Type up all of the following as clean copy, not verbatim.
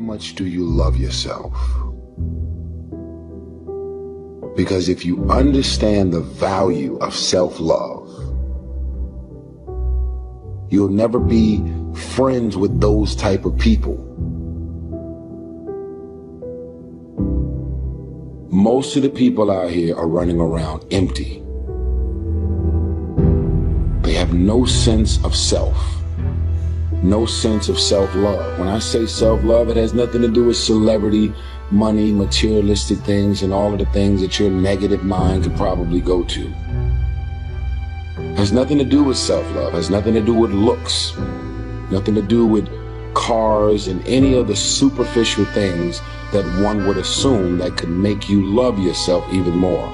much do you love yourself? Because if you understand the value of self-love, you'll never be friends with those type of people. Most of the people out here are running around empty. They have no sense of self, no sense of self-love. When I say self-love, it has nothing to do with celebrity, money, materialistic things, and all of the things that your negative mind could probably go to. It has nothing to do with self-love. It has nothing to do with looks, nothing to do with cars and any of the superficial things that one would assume that could make you love yourself even more.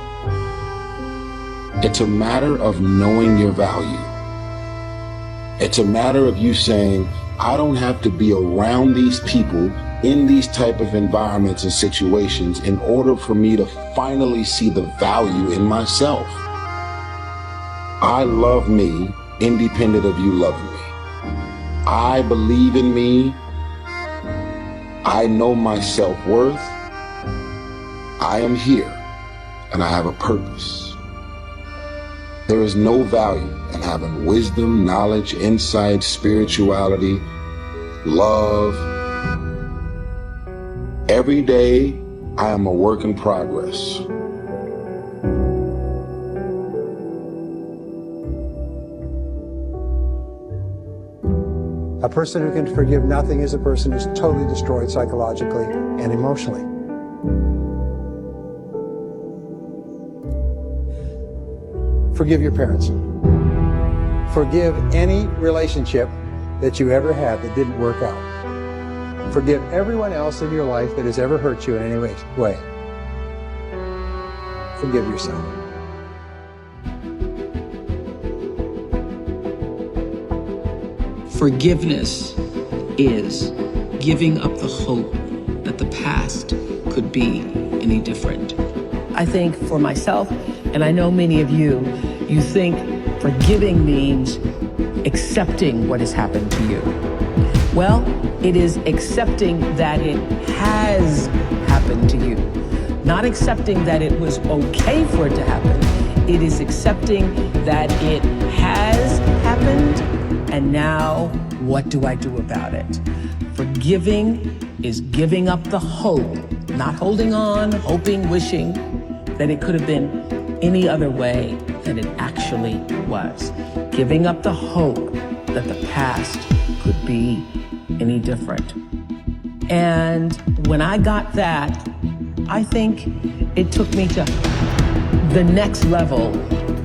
It's a matter of knowing your value. It's a matter of you saying, I don't have to be around these people in these type of environments and situations in order for me to finally see the value in myself. I love me independent of you loving me. I believe in me. I know my self-worth. I am here and I have a purpose. There is no value in having wisdom, knowledge, insight, spirituality, love. Every day, I am a work in progress. A person who can forgive nothing is a person who's totally destroyed psychologically and emotionally. Forgive your parents. Forgive any relationship that you ever had that didn't work out. Forgive everyone else in your life that has ever hurt you in any way. Forgive yourself. Forgiveness is giving up the hope that the past could be any different. I think for myself, and I know many of you, you think forgiving means accepting what has happened to you. Well, it is accepting that it has happened to you. Not accepting that it was okay for it to happen. It is accepting that it has happened, and now what do I do about it? Forgiving is giving up the hope, not holding on, hoping, wishing that it could have been any other way than it actually was. Giving up the hope that the past could be any different. And when I got that, I think it took me to the next level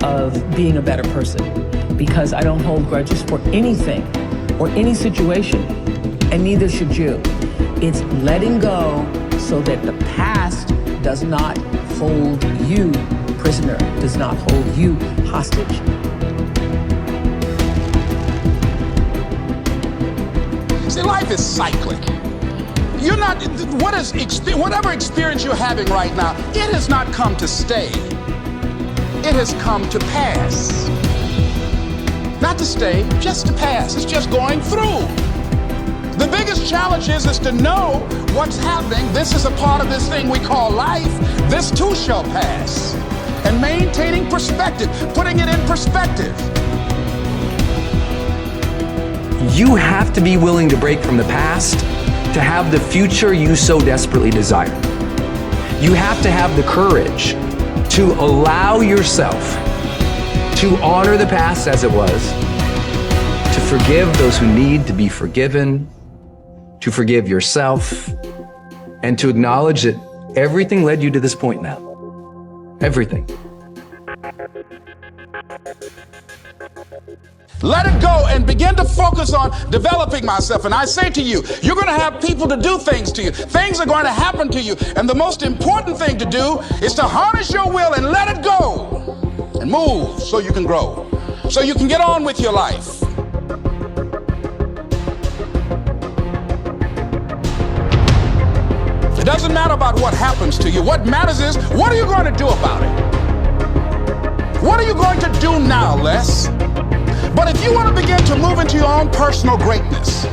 of being a better person, because I don't hold grudges for anything or any situation, and neither should you. It's letting go so that the past does not hold you prisoner, does not hold you hostage. See, life is cyclic. You're not, whatever experience you're having right now, it has not come to stay. It has come to pass. Not to stay, just to pass. It's just going through. The biggest challenge is to know what's happening. This is a part of this thing we call life. This too shall pass. And maintaining perspective, putting it in perspective. You have to be willing to break from the past to have the future you so desperately desire. You have to have the courage to allow yourself to honor the past as it was, to forgive those who need to be forgiven, to forgive yourself, and to acknowledge that everything led you to this point now. Everything. Let it go and begin to focus on developing myself. And I say to you, you're going to have people to do things to you. Things are going to happen to you. And the most important thing to do is to harness your will and let it go and move so you can grow, so you can get on with your life. It doesn't matter about what happens to you. What matters is, what are you going to do about it? What are you going to do now, Les? But if you want to begin to move into your own personal greatness,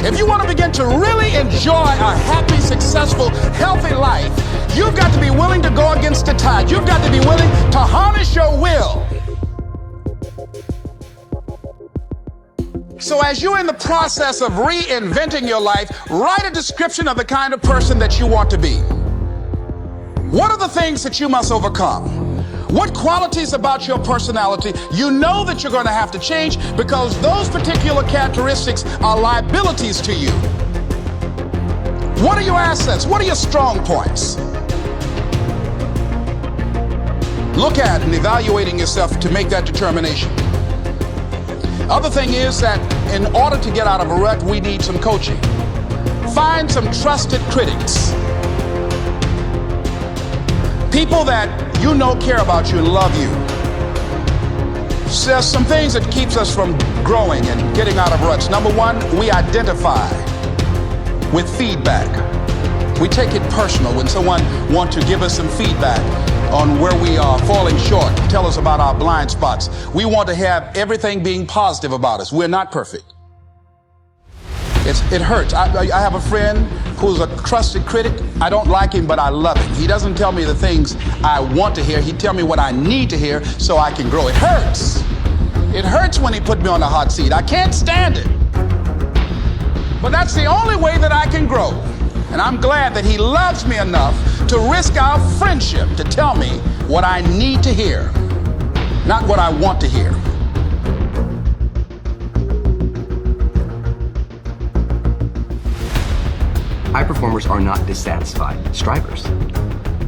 if you want to begin to really enjoy a happy successful, healthy life, you've got to be willing to go against the tide. You've got to be willing to harness your will. So as you're in the process of reinventing your life, write a description of the kind of person that you want to be. What are the things that you must overcome? What qualities about your personality you know that you're going to have to change, because those particular characteristics are liabilities to you? What are your assets? What are your strong points? Look at and evaluating yourself to make that determination. Other thing is that in order to get out of a rut, we need some coaching. Find some trusted critics. People that you know care about you and love you. There's some things that keeps us from growing and getting out of ruts. Number one, we identify with feedback. We take it personal when someone wants to give us some feedback on where we are falling short, tell us about our blind spots. We want to have everything being positive about us. We're not perfect. It hurts. I have a friend who's a trusted critic. I don't like him, but I love him. He doesn't tell me the things I want to hear. He tells me what I need to hear so I can grow. It hurts. It hurts when he put me on the hot seat. I can't stand it. But that's the only way that I can grow. And I'm glad that he loves me enough to risk our friendship to tell me what I need to hear, not what I want to hear. High performers are not dissatisfied strivers.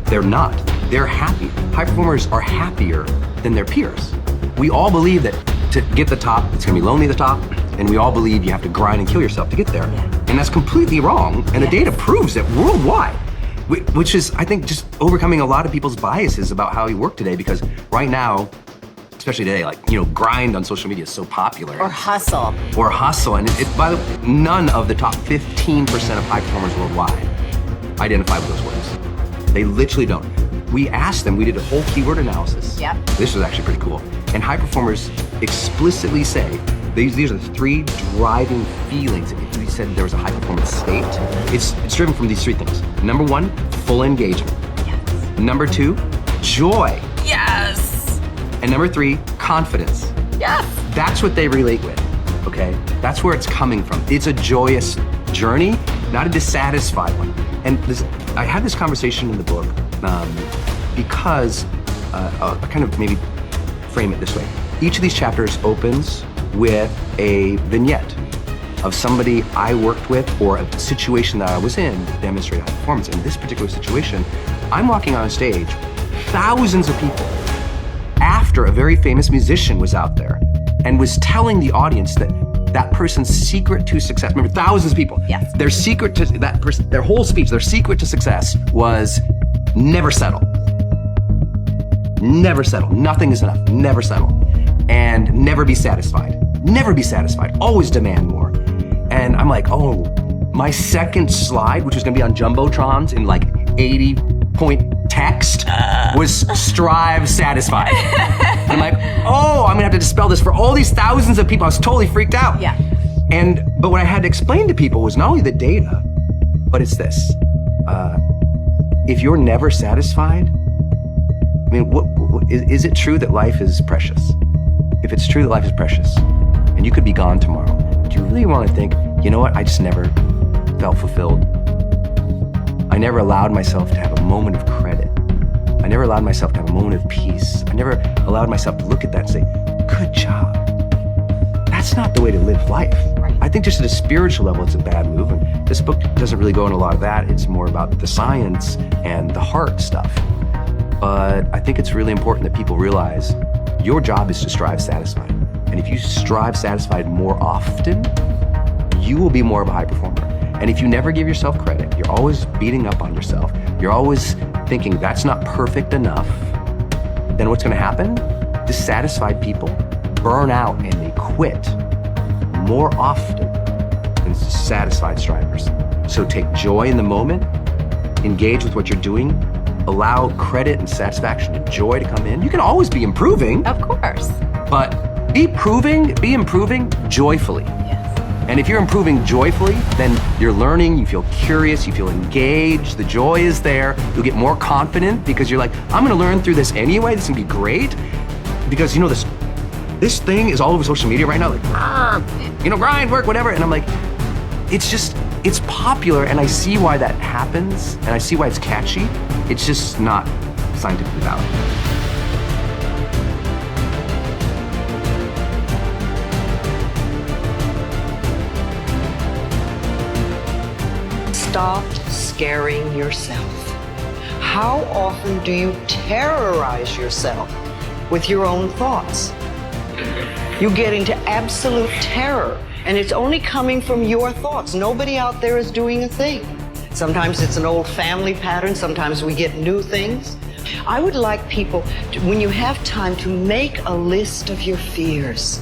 They're not. They're happy. High performers are happier than their peers. We all believe that to get the top, it's gonna be lonely at the top, and we all believe you have to grind and kill yourself to get there. And that's completely wrong, and the data proves it worldwide, which is, I think, just overcoming a lot of people's biases about how we work today, because right now, especially today, like, you know, grind on social media is so popular. Or hustle. Or hustle, and by the way, none of the top 15% of high performers worldwide identify with those words. They literally don't. We asked them, we did a whole keyword analysis. Yep. This was actually pretty cool. And high performers explicitly say, these are the three driving feelings. If we said there was a high performance state, it's driven from these three things. Number one, full engagement. Yes. Number two, joy. Yes. And number three, confidence. Yes. That's what they relate with, okay? That's where it's coming from. It's a joyous journey, not a dissatisfied one. And I had this conversation in the book because I'll kind of maybe frame it this way. Each of these chapters opens with a vignette of somebody I worked with or a situation that I was in to demonstrate high performance. In this particular situation, I'm walking on stage, thousands of people, after a very famous musician was out there and was telling the audience that that person's secret to success, remember, thousands of people, yes. Their secret to that person, their whole speech, their secret to success was never settle. Never settle. Nothing is enough. Never settle. And never be satisfied. Never be satisfied. Always demand more. And I'm like, oh, my second slide, which was gonna be on Jumbotrons in like 80-point text, was strive satisfied. And I'm like, oh, I'm gonna have to dispel this for all these thousands of people. I was totally freaked out. Yeah. But what I had to explain to people was not only the data, but it's this. If you're never satisfied, I mean, is it true that life is precious? If it's true that life is precious, and you could be gone tomorrow, do you really want to think, you know what, I just never felt fulfilled? I never allowed myself to have a moment of credit. I never allowed myself to have a moment of peace. I never allowed myself to look at that and say, good job. That's not the way to live life. Right. I think just at a spiritual level, it's a bad move. And this book doesn't really go into a lot of that. It's more about the science and the heart stuff. But I think it's really important that people realize your job is to strive satisfied. And if you strive satisfied more often, you will be more of a high performer. And if you never give yourself credit, you're always beating up on yourself, you're always thinking that's not perfect enough, then what's gonna happen? Dissatisfied people burn out and they quit more often than satisfied strivers. So take joy in the moment, engage with what you're doing, allow credit and satisfaction and joy to come in. You can always be improving. Of course. But be improving joyfully. Yes. And if you're improving joyfully, then you're learning, you feel curious, you feel engaged, the joy is there, you'll get more confident because you're like, I'm gonna learn through this anyway, this is gonna be great. Because this thing is all over social media right now, like, grind, work, whatever. And I'm like, it's popular, and I see why that happens, and I see why it's catchy. It's just not scientifically valid. Stop scaring yourself. How often do you terrorize yourself with your own thoughts? You get into absolute terror, and it's only coming from your thoughts. Nobody out there is doing a thing. Sometimes it's an old family pattern, sometimes we get new things. I would like people, when you have time, to make a list of your fears.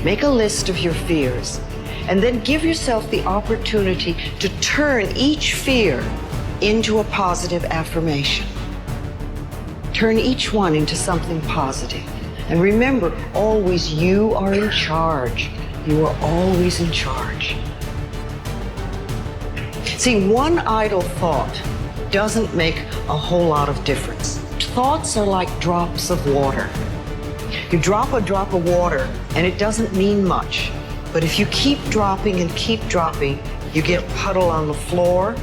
Make a list of your fears. And then give yourself the opportunity to turn each fear into a positive affirmation. Turn each one into something positive. And remember, always you are in charge. You are always in charge. See, one idle thought doesn't make a whole lot of difference. Thoughts are like drops of water. You drop a drop of water and it doesn't mean much. But if you keep dropping and keep dropping, you get a puddle on the floor,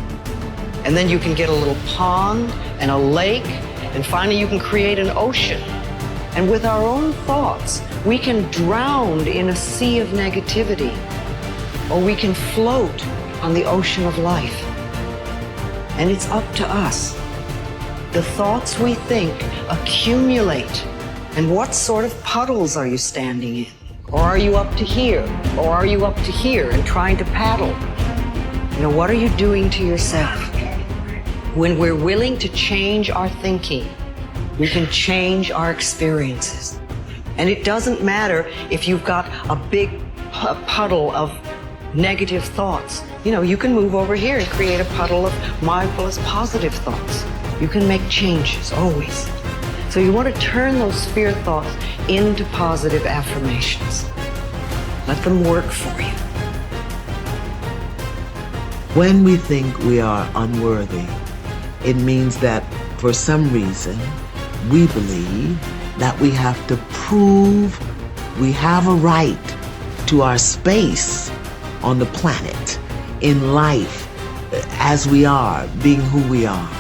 and then you can get a little pond and a lake, and finally you can create an ocean. And with our own thoughts, we can drown in a sea of negativity, or we can float on the ocean of life. And it's up to us. The thoughts we think accumulate. And what sort of puddles are you standing in? Or are you up to here? Or are you up to here and trying to paddle? What are you doing to yourself? When we're willing to change our thinking, we can change our experiences. And it doesn't matter if you've got a big puddle of negative thoughts. You can move over here and create a puddle of mindfulness, positive thoughts. You can make changes, always. So you want to turn those fear thoughts into positive affirmations. Let them work for you. When we think we are unworthy, it means that for some reason we believe that we have to prove we have a right to our space on the planet, in life, as we are, being who we are.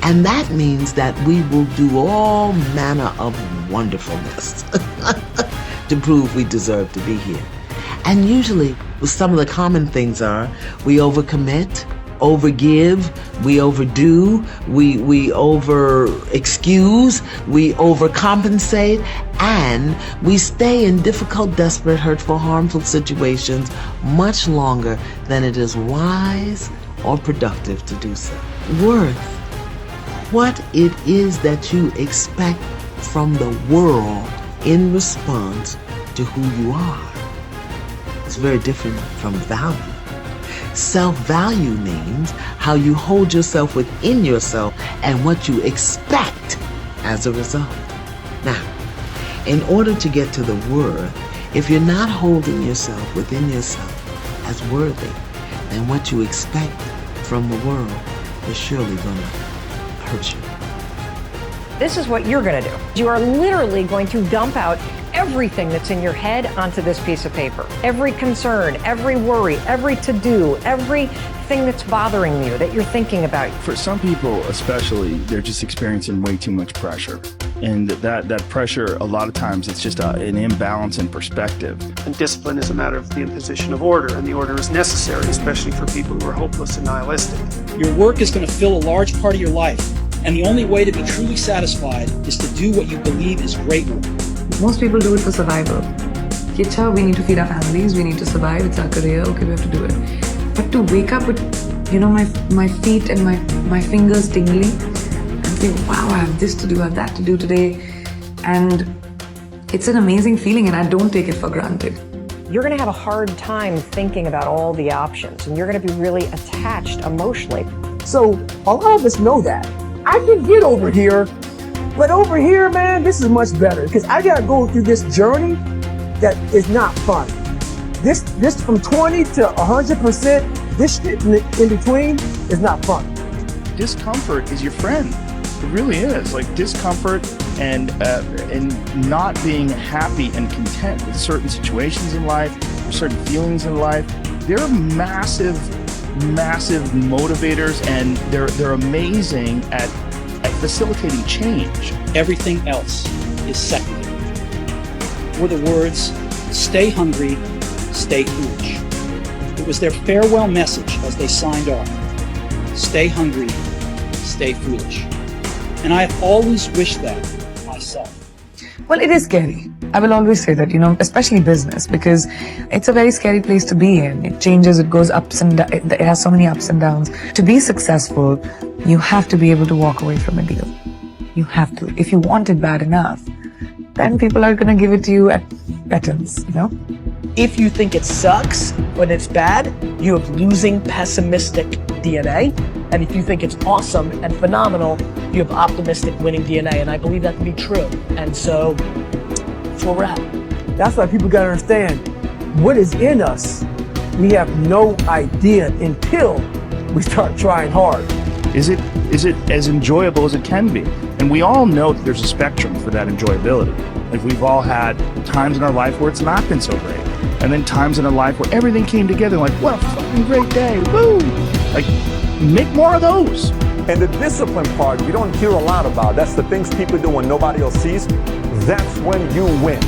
And that means that we will do all manner of wonderfulness to prove we deserve to be here. And usually, some of the common things are we overcommit, overgive, we overdo, we over-excuse, we overcompensate, and we stay in difficult, desperate, hurtful, harmful situations much longer than it is wise or productive to do so. Worth. What it is that you expect from the world in response to who you are. It's very different from value. Self-value means how you hold yourself within yourself and what you expect as a result. Now, in order to get to the worth, if you're not holding yourself within yourself as worthy, then what you expect from the world is surely going to hurt you. This is what you're going to do. You are literally going to dump out everything that's in your head onto this piece of paper. Every concern, every worry, every to-do, everything that's bothering you that you're thinking about. For some people especially, they're just experiencing way too much pressure. And that pressure, a lot of times, it's just an imbalance in perspective. And discipline is a matter of the imposition of order, and the order is necessary, especially for people who are hopeless and nihilistic. Your work is going to fill a large part of your life, and the only way to be truly satisfied is to do what you believe is great work. Most people do it for survival. Kicha, we need to feed our families, we need to survive, it's our career, okay, we have to do it. But to wake up with, my feet and my fingers tingling, and say, wow, I have this to do, I have that to do today. And it's an amazing feeling, and I don't take it for granted. You're going to have a hard time thinking about all the options, and you're going to be really attached emotionally. So a lot of us know that. I can get over here, but over here, man, this is much better because I got to go through this journey that is not fun. This from 20 to 100%, this shit in between is not fun. Discomfort is your friend. It really is. Like discomfort and not being happy and content with certain situations in life, or certain feelings in life. They're massive motivators, and they're amazing at facilitating change. Everything else is secondary. Were the words, stay hungry, stay foolish. It was their farewell message as they signed off. Stay hungry, stay foolish. And I have always wished that myself. Well, it is scary. I will always say that, especially business, because it's a very scary place to be in. It changes, it goes ups and downs, it has so many ups and downs. To be successful, you have to be able to walk away from a deal. You have to. If you want it bad enough, then people are going to give it to you at petons, If you think it sucks when it's bad, you have losing pessimistic DNA. And if you think it's awesome and phenomenal, you have optimistic winning DNA. And I believe that to be true. And so that's where we're at. That's why people gotta understand what is in us. We have no idea until we start trying hard. Is it as enjoyable as it can be? And we all know that there's a spectrum for that enjoyability. Like we've all had times in our life where it's not been so great. And then times in our life where everything came together, like, what a fucking great day, woo! Like, make more of those. And the discipline part, you don't hear a lot about. That's the things people do when nobody else sees. That's when you win.